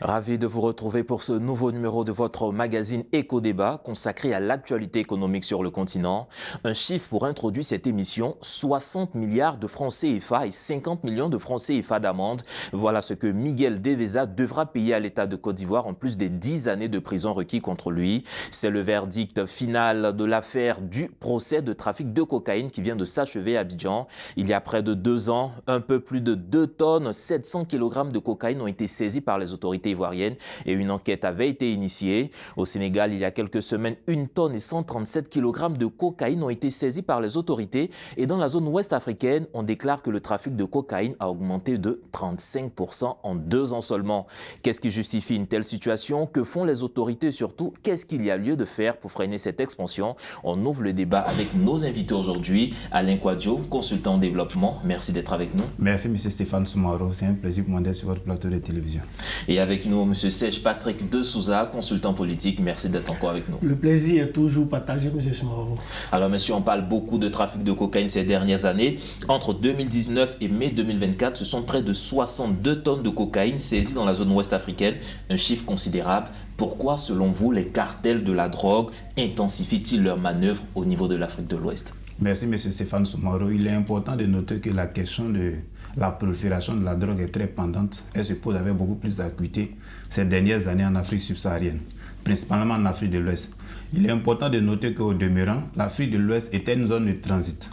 Ravi de vous retrouver pour ce nouveau numéro de votre magazine Éco-Débat consacré à l'actualité économique sur le continent. Un chiffre pour introduire cette émission, 60 milliards de francs CFA et 50 millions de francs CFA d'amende. Voilà ce que Miguel Deveza devra payer à l'État de Côte d'Ivoire en plus des 10 années de prison requis contre lui. C'est le verdict final de l'affaire du procès de trafic de cocaïne qui vient de s'achever à Abidjan. Il y a près de 2 ans, un peu plus de 2 tonnes, 700 kg de cocaïne ont été saisis par les autorités ivoirienne et une enquête avait été initiée. Au Sénégal, il y a quelques semaines, 1 tonne et 137 kg de cocaïne ont été saisis par les autorités et dans la zone ouest africaine, on déclare que le trafic de cocaïne a augmenté de 35% en 2 ans seulement. Qu'est-ce qui justifie une telle situation? Que font les autorités et surtout, qu'est-ce qu'il y a lieu de faire pour freiner cette expansion? On ouvre le débat avec nos invités aujourd'hui. Alain Kouadio, consultant en développement, merci d'être avec nous. Merci M. Stéphane Soumaro, c'est un plaisir pour moi d'être sur votre plateau de télévision. Et avec nous, M. Serge Patrick de Souza, consultant politique. Merci d'être encore avec nous. Le plaisir est toujours partagé, M. Soumaro. Alors, monsieur, on parle beaucoup de trafic de cocaïne ces dernières années. Entre 2019 et mai 2024, ce sont près de 62 tonnes de cocaïne saisies dans la zone ouest africaine. Un chiffre considérable. Pourquoi, selon vous, les cartels de la drogue intensifient-ils leurs manœuvres au niveau de l'Afrique de l'Ouest? Merci M. Stéphane Soumaro. Il est important de noter que la question de la prolifération de la drogue est très pendante. Elle se pose avec beaucoup plus d'acuité ces dernières années en Afrique subsaharienne, principalement en Afrique de l'Ouest. Il est important de noter qu'au demeurant, l'Afrique de l'Ouest était une zone de transit.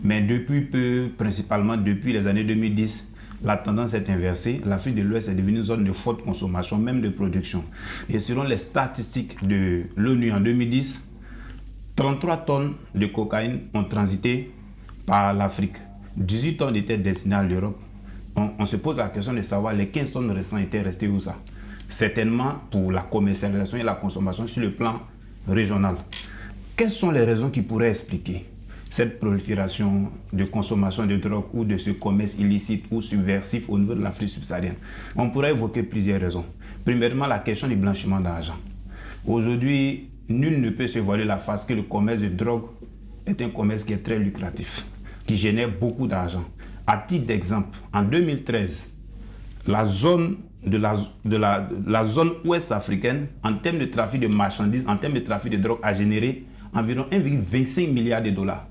Mais depuis peu, principalement depuis les années 2010, la tendance est inversée. L'Afrique de l'Ouest est devenue une zone de forte consommation, même de production. Et selon les statistiques de l'ONU en 2010, 33 tonnes de cocaïne ont transité par l'Afrique. 18 tonnes étaient destinées à l'Europe. On se pose la question de savoir les 15 tonnes restantes étaient restées où ça? Certainement pour la commercialisation et la consommation sur le plan régional. Quelles sont les raisons qui pourraient expliquer cette prolifération de consommation de drogue ou de ce commerce illicite ou subversif au niveau de l'Afrique subsaharienne? On pourrait évoquer plusieurs raisons. Premièrement, la question du blanchiment d'argent. Aujourd'hui, nul ne peut se voiler la face que le commerce de drogue est un commerce qui est très lucratif, qui génère beaucoup d'argent. À titre d'exemple, en 2013, la zone ouest africaine, en termes de trafic de marchandises, en termes de trafic de drogue, a généré environ 1,25 milliard de dollars,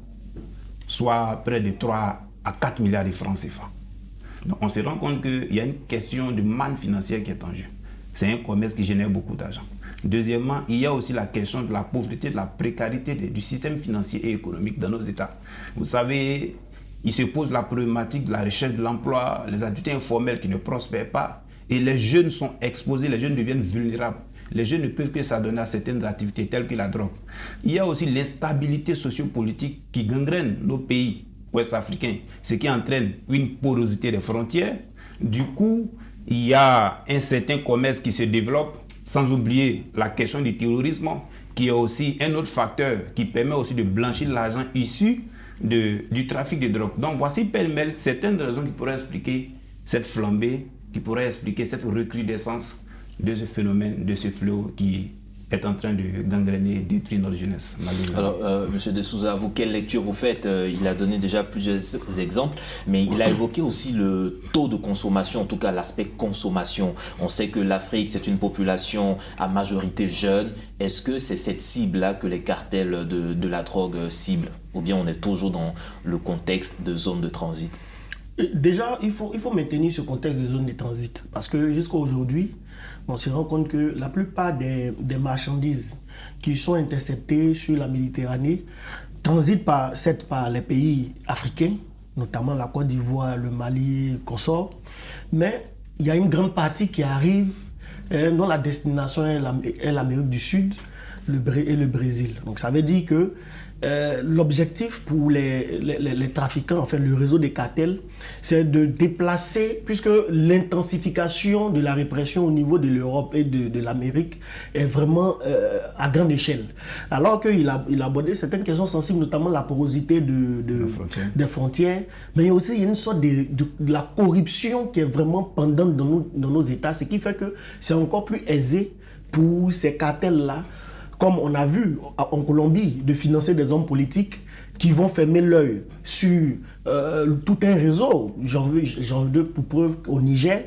soit près de 3 à 4 milliards de francs CFA. Donc on se rend compte qu'il y a une question de manne financière qui est en jeu. C'est un commerce qui génère beaucoup d'argent. Deuxièmement, il y a aussi la question de la pauvreté, de la précarité du système financier et économique dans nos États. Vous savez, il se pose la problématique de la recherche de l'emploi, les activités informelles qui ne prospèrent pas, et les jeunes sont exposés, les jeunes deviennent vulnérables. Les jeunes ne peuvent que s'adonner à certaines activités telles que la drogue. Il y a aussi l'instabilité sociopolitique qui gangrène nos pays ouest-africains, ce qui entraîne une porosité des frontières. Du coup, il y a un certain commerce qui se développe, sans oublier la question du terrorisme, qui est aussi un autre facteur qui permet aussi de blanchir l'argent issu du trafic de drogue. Donc voici pêle-mêle certaines raisons qui pourraient expliquer cette flambée, qui pourraient expliquer cette recrudescence de ce phénomène, de ce fléau qui est en train de gangréner et détruire notre jeunesse. Alors, M. De Souza, vous, quelle lecture vous faites? Il a donné déjà plusieurs exemples, mais il a évoqué aussi le taux de consommation, en tout cas l'aspect consommation. On sait que l'Afrique, c'est une population à majorité jeune. Est-ce que c'est cette cible-là que les cartels de la drogue ciblent? Ou bien on est toujours dans le contexte de zone de transit? Déjà, il faut maintenir ce contexte de zone de transit. Parce que jusqu'à aujourd'hui, on se rend compte que la plupart des marchandises qui sont interceptées sur la Méditerranée transitent par les pays africains, notamment la Côte d'Ivoire, le Mali, consorts. Mais il y a une grande partie qui arrive dont la destination est l'Amérique du Sud et le Brésil. Donc ça veut dire que l'objectif pour les trafiquants, enfin le réseau des cartels, c'est de déplacer, puisque l'intensification de la répression au niveau de l'Europe et de l'Amérique est vraiment à grande échelle. Alors qu'il a abordé certaines questions sensibles, notamment la porosité des frontières, mais il y a aussi une sorte de la corruption qui est vraiment pendante dans nos États, ce qui fait que c'est encore plus aisé pour ces cartels-là, comme on a vu en Colombie, de financer des hommes politiques qui vont fermer l'œil sur tout un réseau. J'en veux pour preuve qu'au Niger,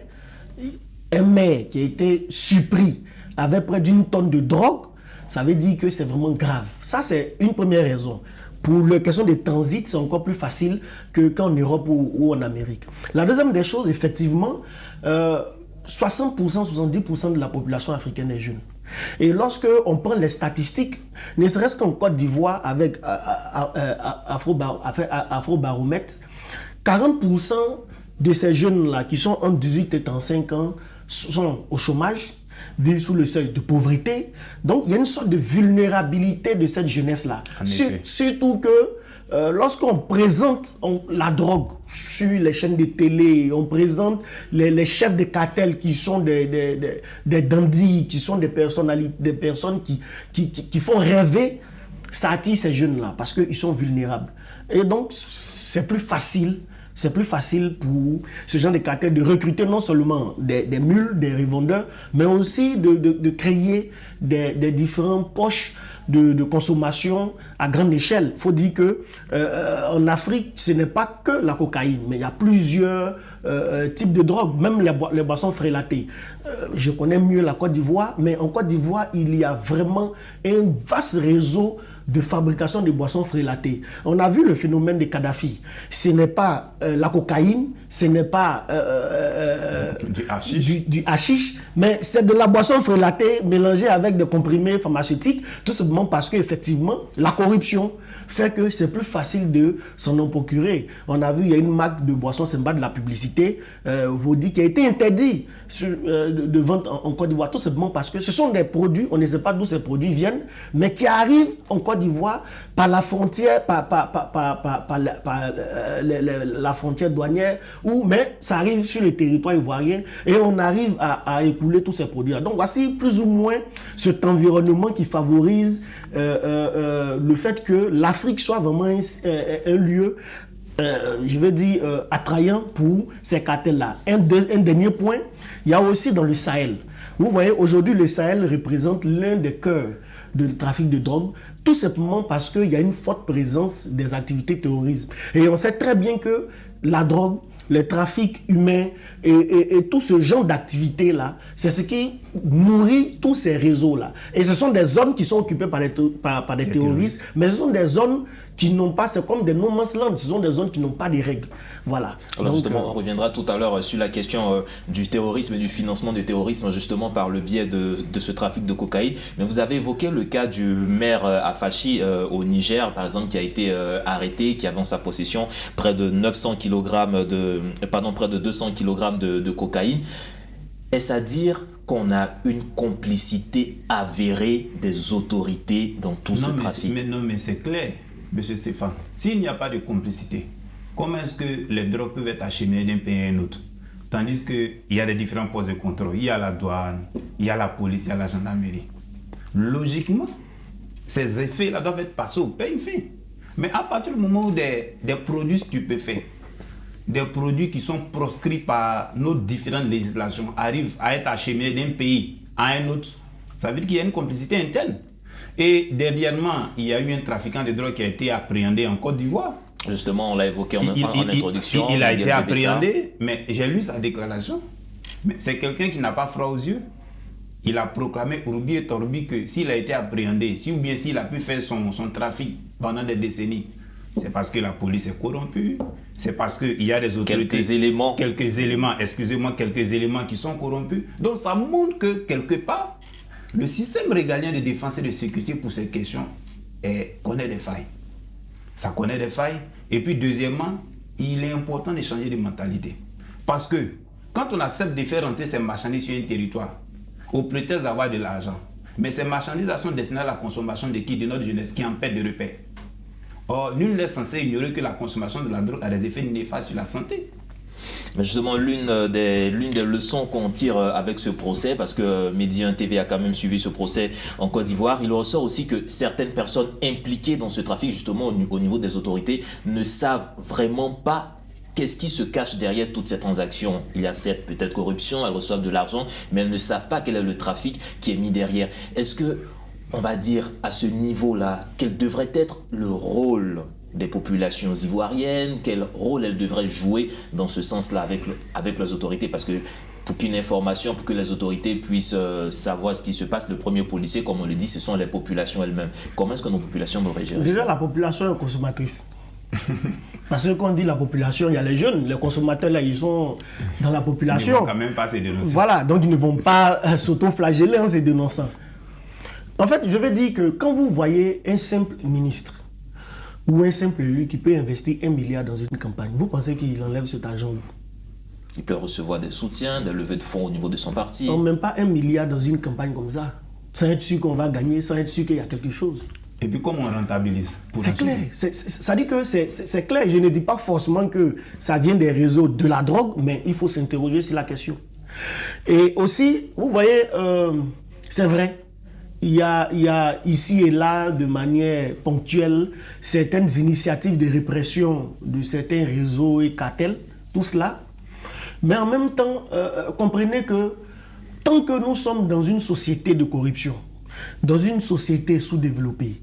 un maire qui a été surpris avec près d'une tonne de drogue, ça veut dire que c'est vraiment grave. Ça, c'est une première raison. Pour la question des transits, c'est encore plus facile qu'en Europe ou en Amérique. La deuxième des choses, effectivement, 60%, 70% de la population africaine est jeune. Et lorsque on prend les statistiques, ne serait-ce qu'en Côte d'Ivoire avec Afrobaromètre, 40% de ces jeunes-là qui sont entre 18 et 35 ans sont au chômage, vivent sous le seuil de pauvreté. Donc, il y a une sorte de vulnérabilité de cette jeunesse-là. Surtout que lorsqu'on présente la drogue sur les chaînes de télé, on présente les chefs de cartel qui sont des dandys, qui sont des personnalités, des personnes qui font rêver, ça attire ces jeunes-là parce qu'ils sont vulnérables. Et donc, c'est plus facile pour ce genre de cartel de recruter non seulement des mules, des revendeurs, mais aussi de créer des différentes poches de consommation à grande échelle. Il faut dire que en Afrique, ce n'est pas que la cocaïne, mais il y a plusieurs types de drogues, même les boissons frélatées. Je connais mieux la Côte d'Ivoire, mais en Côte d'Ivoire, il y a vraiment un vaste réseau de fabrication de boissons frélatées. On a vu le phénomène de Kadhafi. Ce n'est pas la cocaïne, ce n'est pas du hashish, mais c'est de la boisson frélatée mélangée avec des comprimés pharmaceutiques, tout simplement parce qu'effectivement, la corruption fait que c'est plus facile de s'en en procurer. On a vu, il y a une marque de boisson, c'est pas de la publicité, Vodi, qui a été interdit de vente en Côte d'Ivoire, tout simplement parce que ce sont des produits, on ne sait pas d'où ces produits viennent, mais qui arrivent en Côte d'Ivoire par la frontière, la frontière douanière, mais ça arrive sur le territoire ivoirien et on arrive à écouler tous ces produits-là. Donc voici plus ou moins cet environnement qui favorise le fait que l'Afrique soit vraiment un lieu, je vais dire, attrayant pour ces cartels-là. Un dernier point, il y a aussi dans le Sahel. Vous voyez, aujourd'hui, le Sahel représente l'un des cœurs du trafic de drogue, tout simplement parce qu'il y a une forte présence des activités terroristes. Et on sait très bien que la drogue, le trafic humain et tout ce genre d'activités-là, c'est ce qui nourrit tous ces réseaux-là. Et ce sont des zones qui sont occupées par des terroristes, mais ce sont des zones qui n'ont pas, c'est comme des no man's land, ce sont des zones qui n'ont pas de règles. Voilà. Alors donc, justement, on reviendra tout à l'heure sur la question du terrorisme et du financement du terrorisme, justement par le biais de ce trafic de cocaïne. Mais vous avez évoqué le cas du maire Afashi au Niger, par exemple, qui a été arrêté, qui avait en sa possession près de 200 kg de cocaïne. Est-ce à dire qu'on a une complicité avérée des autorités dans tout ce trafic? Mais c'est clair, M. Stéphane. S'il n'y a pas de complicité, comment est-ce que les drogues peuvent être acheminées d'un pays à un autre? Tandis qu'il y a des différents postes de contrôle. Il y a la douane, il y a la police, il y a la gendarmerie. Logiquement, ces effets-là doivent être passés au peigne fin. Mais à partir du moment où des produits stupéfaits, des produits qui sont proscrits par nos différentes législations arrivent à être acheminés d'un pays à un autre, ça veut dire qu'il y a une complicité interne. Et dernièrement, il y a eu un trafiquant de drogue qui a été appréhendé en Côte d'Ivoire. Justement, on l'a évoqué en introduction. Il a été appréhendé, mais j'ai lu sa déclaration. Mais c'est quelqu'un qui n'a pas froid aux yeux. Il a proclamé Urbi et Torbi que s'il a été appréhendé, ou bien s'il a pu faire son trafic pendant des décennies, c'est parce que la police est corrompue, c'est parce qu'il y a des autorités... Quelques éléments qui sont corrompus. Donc ça montre que quelque part, le système régalien de défense et de sécurité pour ces questions connaît des failles. Ça connaît des failles. Et puis deuxièmement, il est important de changer de mentalité. Parce que quand on accepte de faire rentrer ces marchandises sur un territoire, au prétexte d'avoir de l'argent, mais ces marchandises sont destinées à la consommation de notre jeunesse qui en perd de repères. Or, nul n'est censé ignorer que la consommation de la drogue a des effets néfastes sur la santé. Mais justement, l'une des leçons qu'on tire avec ce procès, parce que Medi 1 TV a quand même suivi ce procès en Côte d'Ivoire, il ressort aussi que certaines personnes impliquées dans ce trafic, justement au niveau des autorités, ne savent vraiment pas qu'est-ce qui se cache derrière toutes ces transactions. Il y a certes peut-être corruption, elles reçoivent de l'argent, mais elles ne savent pas quel est le trafic qui est mis derrière. Est-ce que, on va dire, à ce niveau-là, quel devrait être le rôle des populations ivoiriennes, quel rôle elles devraient jouer dans ce sens-là avec les autorités? Parce que pour qu'une information, pour que les autorités puissent savoir ce qui se passe, le premier policier, comme on le dit, ce sont les populations elles-mêmes. Comment est-ce que nos populations devraient gérer ça? Déjà, la population est consommatrice. Parce que quand on dit la population, il y a les jeunes, les consommateurs là, ils sont dans la population. Ils ne vont quand même pas se dénoncer. Voilà, donc ils ne vont pas s'auto-flageller en se dénonçant. En fait, je veux dire que quand vous voyez un simple ministre ou un simple élu qui peut investir 1 milliard dans une campagne, vous pensez qu'il enlève cet argent où? Il peut recevoir des soutiens, des levées de fonds au niveau de son parti. Non, même pas 1 milliard dans une campagne comme ça. Sans être sûr qu'on va gagner, sans être sûr qu'il y a quelque chose. Et puis comment on rentabilise? C'est clair. Ça dit que c'est clair. Je ne dis pas forcément que ça vient des réseaux de la drogue, mais il faut s'interroger sur la question. Et aussi, vous voyez, c'est vrai, il y a ici et là, de manière ponctuelle, certaines initiatives de répression de certains réseaux et cartels, tout cela. Mais en même temps, comprenez que tant que nous sommes dans une société de corruption, dans une société sous-développée,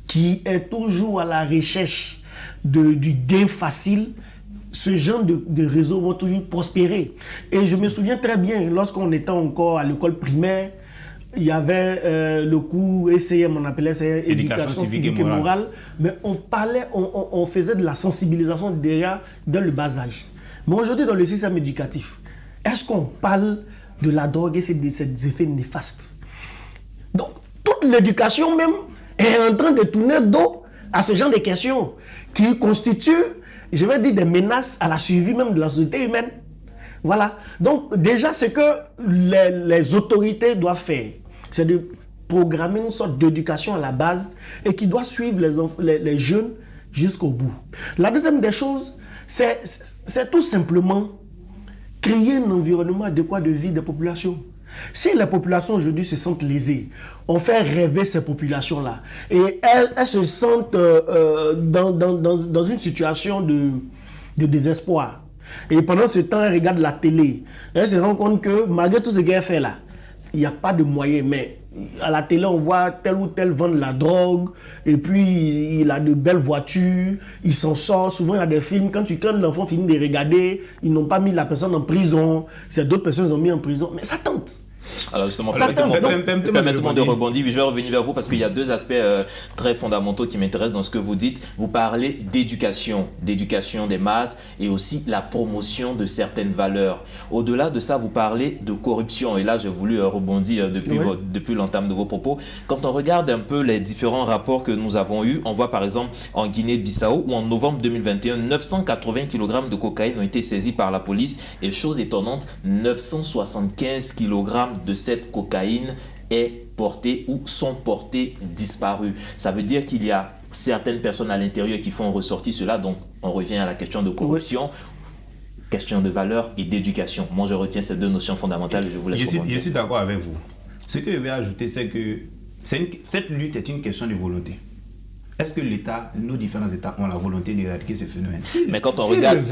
qui est toujours à la recherche du gain facile, ce genre de réseaux vont toujours prospérer. Et je me souviens très bien, lorsqu'on était encore à l'école primaire, il y avait le cours ECM, on appelait ça éducation civique et morale, mais on faisait de la sensibilisation déjà dans le bas âge. Mais aujourd'hui, dans le système éducatif, est-ce qu'on parle de la drogue et ses effets néfastes? Donc, toute l'éducation même est en train de tourner dos à ce genre de questions qui constituent, je vais dire, des menaces à la survie même de la société humaine. Voilà. Donc, déjà, ce que les autorités doivent faire, c'est de programmer une sorte d'éducation à la base et qui doit suivre les jeunes jusqu'au bout. La deuxième des choses, c'est tout simplement créer un environnement adéquat de vie des populations. Si les populations aujourd'hui se sentent lésées, on fait rêver ces populations-là. Et elles se sentent dans une situation de désespoir. Et pendant ce temps, elles regardent la télé. Elles se rendent compte que malgré tout ce qu'elles font là, il n'y a pas de moyens. Mais à la télé, on voit tel ou tel vendre la drogue. Et puis, il a de belles voitures. Il s'en sort. Souvent, il y a des films. Quand l'enfant finit de regarder, ils n'ont pas mis la personne en prison. C'est d'autres personnes qui ont mis en prison. Mais ça tente. Alors justement, permettez-moi de rebondir. Je vais revenir vers vous parce qu'il y a deux aspects très fondamentaux qui m'intéressent dans ce que vous dites. Vous parlez d'éducation des masses et aussi la promotion de certaines valeurs. Au-delà de ça, vous parlez de corruption. Et là, j'ai voulu rebondir depuis l'entame de vos propos. Quand on regarde un peu les différents rapports que nous avons eus, on voit par exemple en Guinée-Bissau où en novembre 2021, 980 kg de cocaïne ont été saisis par la police. Et chose étonnante, 975 kg de cette cocaïne est portée ou sont portées disparues. Ça veut dire qu'il y a certaines personnes à l'intérieur qui font ressortir cela. Donc, on revient à la question de corruption, question de valeur et d'éducation. Moi, je retiens ces deux notions fondamentales et je vous laisse rebondir. Je suis d'accord avec vous. Ce que je vais ajouter, c'est que cette lutte est une question de volonté. Est-ce que l'État, nos différents États ont la volonté d'éradiquer ce phénomène? Mais quand on regarde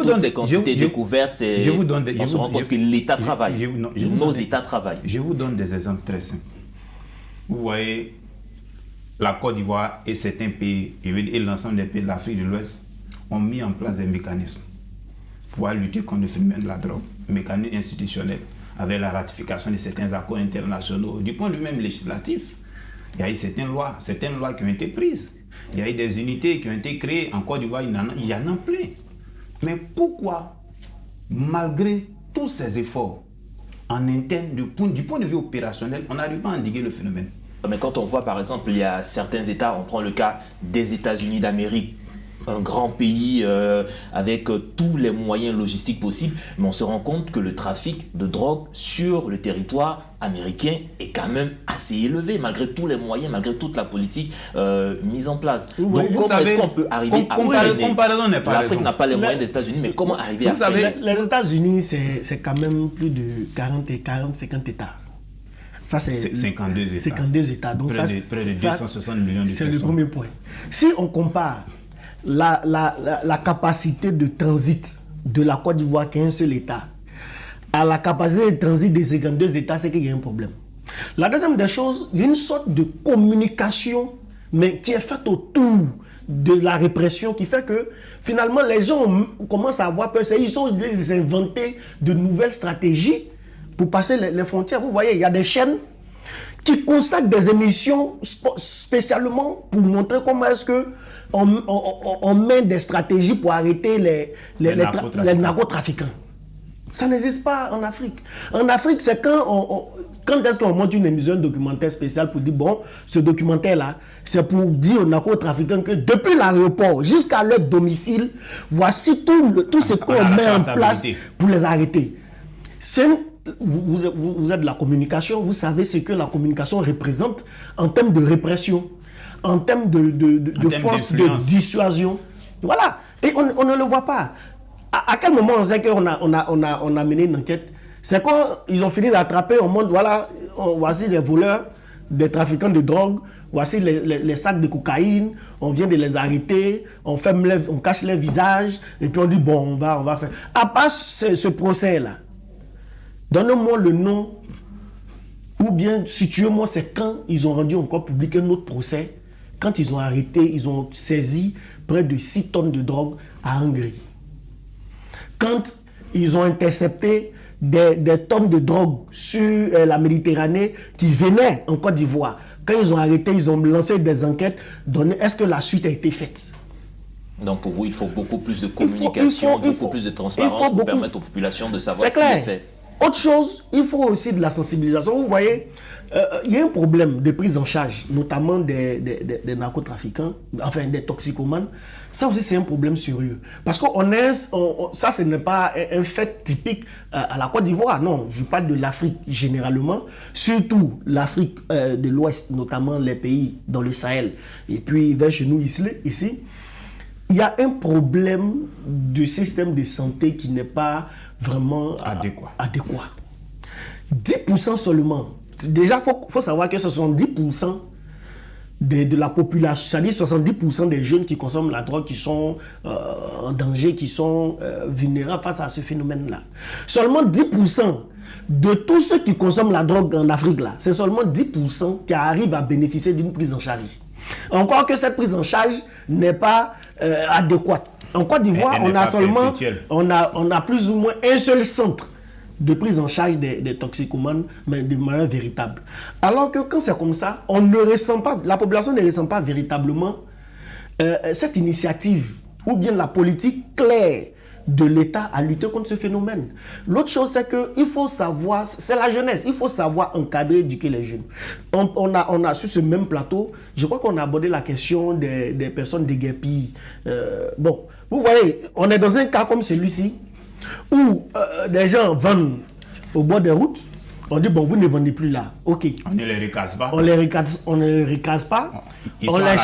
toutes ces quantités découvertes, on se rend compte que l'État travaille. Nos États travaillent. Je vous donne des exemples très simples. Vous voyez, la Côte d'Ivoire et certains pays, et l'ensemble des pays de l'Afrique de l'Ouest, ont mis en place des mécanismes pour lutter contre le phénomène de la drogue, mécanismes institutionnels, avec la ratification de certains accords internationaux, du point de vue même législatif. Il y a eu certaines lois qui ont été prises. Il y a eu des unités qui ont été créées. En Côte d'Ivoire, il y en a plein. Mais pourquoi, malgré tous ces efforts en interne, du point de vue opérationnel, on n'arrive pas à endiguer le phénomène? Mais quand on voit par exemple, il y a certains États, on prend le cas des États-Unis d'Amérique, un grand pays avec tous les moyens logistiques possibles, mais on se rend compte que le trafic de drogue sur le territoire américain est quand même assez élevé, malgré tous les moyens, malgré toute la politique mise en place. Oui, donc comment est-ce qu'on peut arriver à freiner? L'Afrique n'a pas les moyens des États-Unis, mais comment arriver à freiner? Les États-Unis, c'est quand même plus de 50 États. Ça, c'est 52 États. Donc près de 260 millions de personnes. C'est le premier point. Si on compare la capacité de transit de la Côte d'Ivoire, qui est un seul État, à la capacité de transit des 52 États, c'est qu'il y a un problème. La deuxième des choses, il y a une sorte de communication, mais qui est faite autour de la répression qui fait que finalement les gens commencent à avoir peur. Ils ont inventé de nouvelles stratégies pour passer les frontières. Vous voyez, il y a des chaînes qui consacrent des émissions spécialement pour montrer comment est-ce que on met des stratégies pour arrêter les narcotrafiquants. Ça n'existe pas en Afrique. En Afrique, c'est quand est-ce qu'on monte une émission documentaire spéciale pour dire, bon, ce documentaire-là, c'est pour dire aux narcotrafiquants que depuis l'aéroport jusqu'à leur domicile, voici tout ce qu'on met en place pour les arrêter. Vous êtes de la communication, vous savez ce que la communication représente en termes de répression, en termes de force de dissuasion. Voilà. Et on ne le voit pas. À quel moment on sait qu'on a mené une enquête? C'est quand ils ont fini d'attraper, on montre, voilà, voici les voleurs, des trafiquants de drogue, voici les sacs de cocaïne, on vient de les arrêter, on cache les visages, et puis on dit, bon, on va faire. À part ce procès-là, donnez-moi le nom, ou bien situez-moi, c'est quand ils ont rendu encore public un autre procès, quand ils ont arrêté, ils ont saisi près de 6 tonnes de drogue à Hongrie. Quand ils ont intercepté des tonnes de drogue sur la Méditerranée qui venaient en Côte d'Ivoire. Quand ils ont arrêté, ils ont lancé des enquêtes. Est-ce que la suite a été faite? Donc pour vous, il faut beaucoup plus de communication, beaucoup plus de transparence pour permettre aux populations de savoir ce qui est fait. Autre chose, il faut aussi de la sensibilisation. Vous voyez, il y a un problème de prise en charge, notamment des narcotrafiquants, enfin des toxicomanes. Ça aussi, c'est un problème sérieux. Parce que ça, ce n'est pas un fait typique à la Côte d'Ivoire. Non, je parle de l'Afrique généralement, surtout l'Afrique de l'Ouest, notamment les pays dans le Sahel, et puis vers chez nous ici. Il y a un problème de système de santé qui n'est pas vraiment adéquat. 10% seulement. Déjà, il faut savoir que 70% de la population, c'est-à-dire 70% des jeunes qui consomment la drogue, qui sont en danger, qui sont vulnérables face à ce phénomène-là. Seulement 10% de tous ceux qui consomment la drogue en Afrique, là, c'est seulement 10% qui arrivent à bénéficier d'une prise en charge. Encore que cette prise en charge n'est pas adéquate. En Côte d'Ivoire, on a plus ou moins un seul centre de prise en charge des toxicomanes, mais de manière véritable. Alors que quand c'est comme ça, la population ne ressent pas véritablement cette initiative ou bien la politique claire de l'État à lutter contre ce phénomène. L'autre chose, c'est qu'il faut savoir, c'est la jeunesse, il faut savoir encadrer, éduquer les jeunes. On a sur ce même plateau, je crois qu'on a abordé la question des personnes déguerpies. Bon, vous voyez, on est dans un cas comme celui-ci, où des gens vendent au bord des routes. On dit, bon, vous ne vendez plus là. OK. On ne les recase pas. On ne les recase pas. On les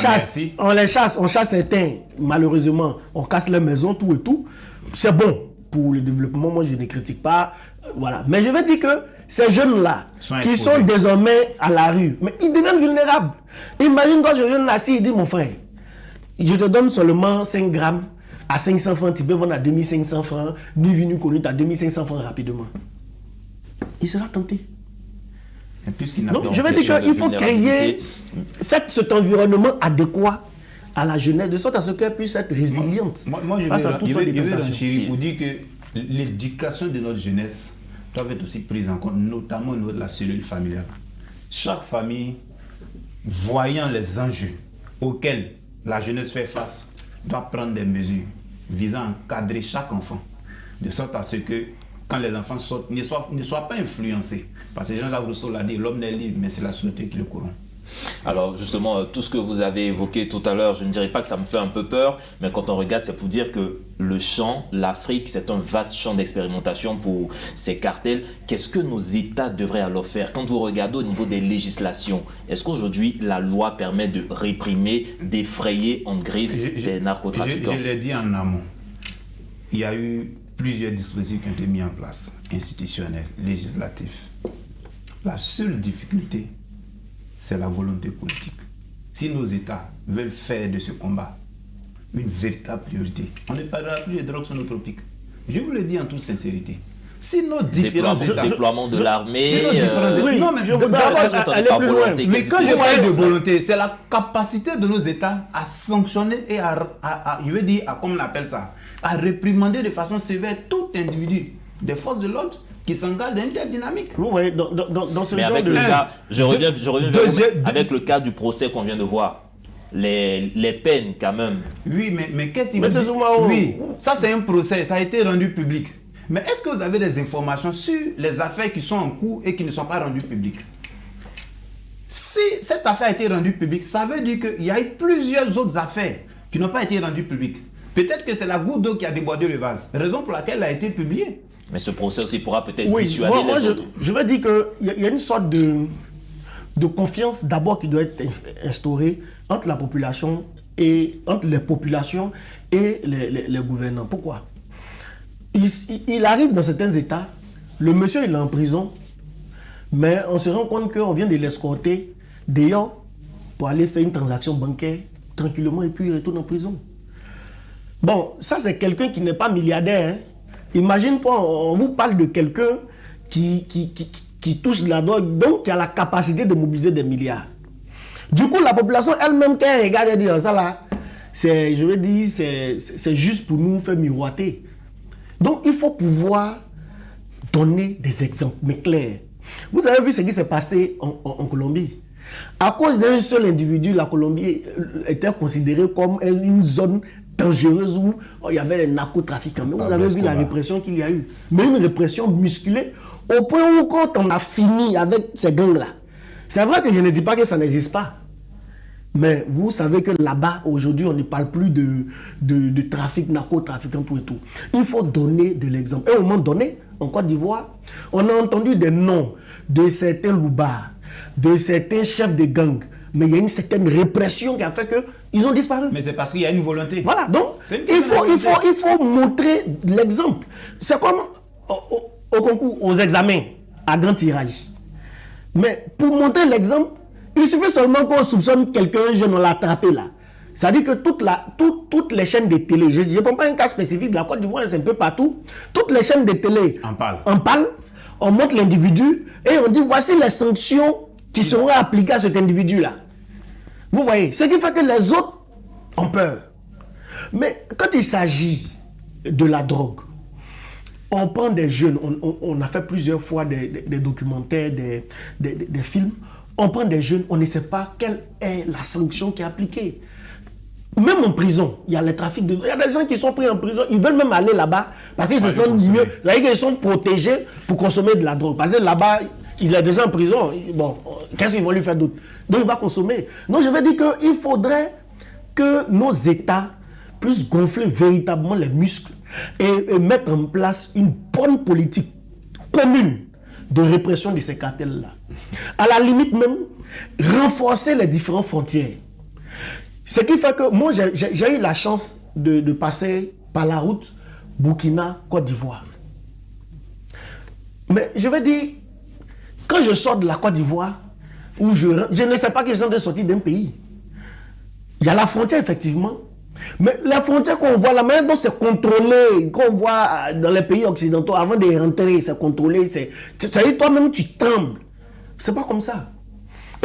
chasse. On chasse certains. Malheureusement, on casse les maisons, tout et tout. C'est bon pour le développement. Moi, je ne critique pas. Voilà. Mais je veux dire que ces jeunes-là, qui sont désormais à la rue, mais ils deviennent vulnérables. Imagine-toi, ce jeune-là, il dit, mon frère, je te donne seulement 5 grammes à 500 francs, tu peux vendre à 2500 francs, ni vu ni connu, à 2500 francs rapidement. Il sera tenté. Donc, je veux dire qu'il faut créer cet environnement adéquat à la jeunesse, de sorte à ce qu'elle puisse être résiliente. Moi, je vais dans Chéri pour dire que l'éducation de notre jeunesse doit être aussi prise en compte, notamment au niveau de la cellule familiale. Chaque famille, voyant les enjeux auxquels la jeunesse fait face, doit prendre des mesures visant à encadrer chaque enfant, de sorte à ce que quand les enfants sortent, ne soient pas influencés. Parce que Jean-Jacques Rousseau l'a dit, l'homme n'est libre, mais c'est la société qui le corrompt. Alors justement, tout ce que vous avez évoqué tout à l'heure, je ne dirais pas que ça me fait un peu peur, mais quand on regarde, c'est pour dire que le champ, l'Afrique, c'est un vaste champ d'expérimentation pour ces cartels. Qu'est-ce que nos États devraient alors faire? Quand vous regardez au niveau des législations, est-ce qu'aujourd'hui la loi permet de réprimer, d'effrayer en griffe ces narcotrafiquants? Je l'ai dit en amont, il y a eu plusieurs dispositifs qui ont été mis en place, institutionnels, législatifs. La seule difficulté, c'est la volonté politique. Si nos États veulent faire de ce combat une véritable priorité, on ne parlera plus de drogue sonotropiques. Je vous le dis en toute sincérité. Si nos différents États... Déploiement de l'armée... Si nos différents États... Oui, non, mais je voudrais aller plus loin. Mais quand je parle de volonté, c'est la capacité de nos États à sanctionner et je veux dire, comment on appelle ça, à réprimander de façon sévère tout individu des forces de l'ordre qui s'engagent dans une telle dynamique. Oui, dans ce Mais genre avec de... le cas, je reviens avec le cas du procès qu'on vient de voir. Les peines quand même. Oui, mais qu'est-ce qu'il veut dire? Oui, ça c'est un procès, ça a été rendu public. Mais est-ce que vous avez des informations sur les affaires qui sont en cours et qui ne sont pas rendues publiques? Si cette affaire a été rendue publique, ça veut dire qu'il y a eu plusieurs autres affaires qui n'ont pas été rendues publiques. Peut-être que c'est la goutte d'eau qui a débordé le vase, raison pour laquelle elle a été publiée. Mais ce procès aussi pourra peut-être dissuader les autres. Je veux dire qu'il y a une sorte de confiance d'abord qui doit être instaurée entre la population et entre les populations et les gouvernants. Pourquoi? Il arrive dans certains États, le monsieur il est en prison, mais on se rend compte qu'on vient de l'escorter d'ailleurs pour aller faire une transaction bancaire tranquillement et puis il retourne en prison. Bon, ça c'est quelqu'un qui n'est pas milliardaire. Hein. Imagine pas, on vous parle de quelqu'un qui touche de la drogue, donc qui a la capacité de mobiliser des milliards. Du coup, la population elle-même, quand elle regarde, elle dit ça là, c'est juste pour nous faire miroiter. Donc, il faut pouvoir donner des exemples, mais clairs. Vous avez vu ce qui s'est passé en Colombie. À cause d'un seul individu, la Colombie était considérée comme une zone dangereuse où il y avait des narcotrafiquants. Mais vous avez vu la répression qu'il y a eu. Mais une répression musclée au point où quand on a fini avec ces gangs-là, c'est vrai que je ne dis pas que ça n'existe pas. Mais vous savez que là-bas, aujourd'hui, on ne parle plus de trafic, narcotrafiquant, tout et tout. Il faut donner de l'exemple. Et au moment donné, en Côte d'Ivoire, on a entendu des noms de certains loubards, de certains chefs de gangs. Mais il y a une certaine répression qui a fait qu'ils ont disparu. Mais c'est parce qu'il y a une volonté. Voilà, donc il faut montrer l'exemple. C'est comme au concours, aux examens, à grand tirage. Mais pour montrer l'exemple, il suffit seulement qu'on soupçonne quelqu'un, jeune, on l'a attrapé là. C'est-à-dire que toutes les chaînes de télé, je ne prends pas un cas spécifique de la Côte d'Ivoire, c'est un peu partout, toutes les chaînes de télé en parlent, on montre l'individu et on dit voici les sanctions qui seront appliquées à cet individu-là. Vous voyez, ce qui fait que les autres ont peur. Mais quand il s'agit de la drogue, on prend des jeunes, on a fait plusieurs fois des documentaires, des films, on prend des jeunes, on ne sait pas quelle est la sanction qui est appliquée. Même en prison, il y a les trafics de drogue. Il y a des gens qui sont pris en prison, ils veulent même aller là-bas parce qu'ils se sentent mieux. C'est-à-dire qu'ils sont protégés pour consommer de la drogue. Parce que là-bas, il est déjà en prison. Bon, qu'est-ce qu'ils vont lui faire d'autre? Donc il va consommer. Donc je veux dire qu'il faudrait que nos États puissent gonfler véritablement les muscles et mettre en place une bonne politique commune de répression de ces cartels-là. À la limite même, renforcer les différentes frontières. Ce qui fait que moi, j'ai eu la chance de passer par la route Burkina-Côte d'Ivoire. Mais je veux dire, quand je sors de la Côte d'Ivoire, où je ne sais pas que je suis en train de sortir d'un pays. Il y a la frontière, effectivement. Mais la frontière qu'on voit là, maintenant, c'est contrôlé. Qu'on voit dans les pays occidentaux, avant de rentrer, c'est contrôlé. C'est-à-dire, toi-même, tu trembles. C'est pas comme ça.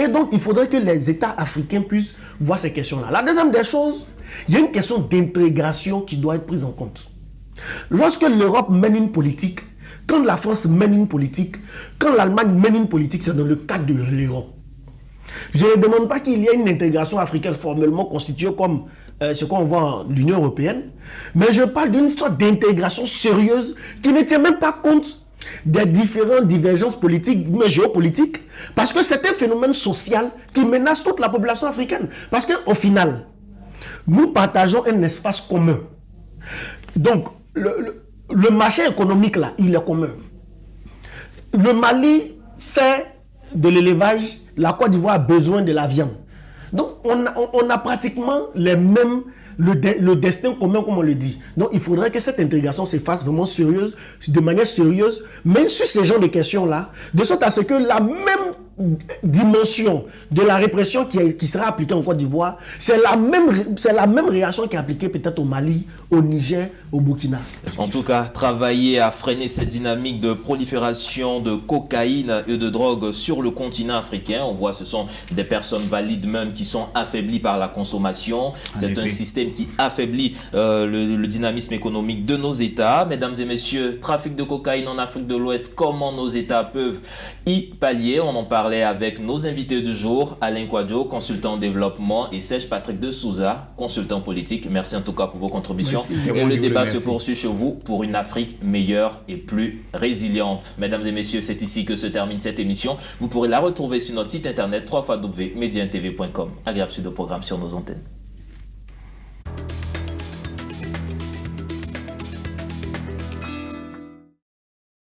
Et donc, il faudrait que les États africains puissent voir ces questions-là. La deuxième des choses, il y a une question d'intégration qui doit être prise en compte. Lorsque l'Europe mène une politique, quand la France mène une politique, quand l'Allemagne mène une politique, c'est dans le cadre de l'Europe. Je ne demande pas qu'il y ait une intégration africaine formellement constituée comme ce qu'on voit en l'Union européenne, mais je parle d'une sorte d'intégration sérieuse qui ne tient même pas compte des différentes divergences politiques, mais géopolitiques, parce que c'est un phénomène social qui menace toute la population africaine. Parce qu'au final, nous partageons un espace commun. Donc, le marché économique, là, il est commun. Le Mali fait de l'élevage, la Côte d'Ivoire a besoin de la viande. Donc, on a pratiquement les mêmes, le destin commun, comme on le dit. Donc, il faudrait que cette intégration se fasse vraiment sérieuse, de manière sérieuse, mais sur ce genre de questions-là, de sorte à ce que la même dimension de la répression qui sera appliquée en Côte d'Ivoire, c'est la même réaction qui est appliquée peut-être au Mali, au Niger, au Burkina. En tout cas, travailler à freiner cette dynamique de prolifération de cocaïne et de drogue sur le continent africain. On voit ce sont des personnes valides même qui sont affaiblies par la consommation. C'est un système qui affaiblit le dynamisme économique de nos États. Mesdames et messieurs, trafic de cocaïne en Afrique de l'Ouest, comment nos États peuvent y pallier? On en parlait avec nos invités du jour, Alain Kouadio, consultant en développement, et Serge Patrick de Souza, consultant politique. Merci en tout cas pour vos contributions. Merci. Et le débat se poursuit chez vous pour une Afrique meilleure et plus résiliente. Mesdames et messieurs, c'est ici que se termine cette émission. Vous pourrez la retrouver sur notre site internet www.mediantv.com. Agréable suite de programme sur nos antennes.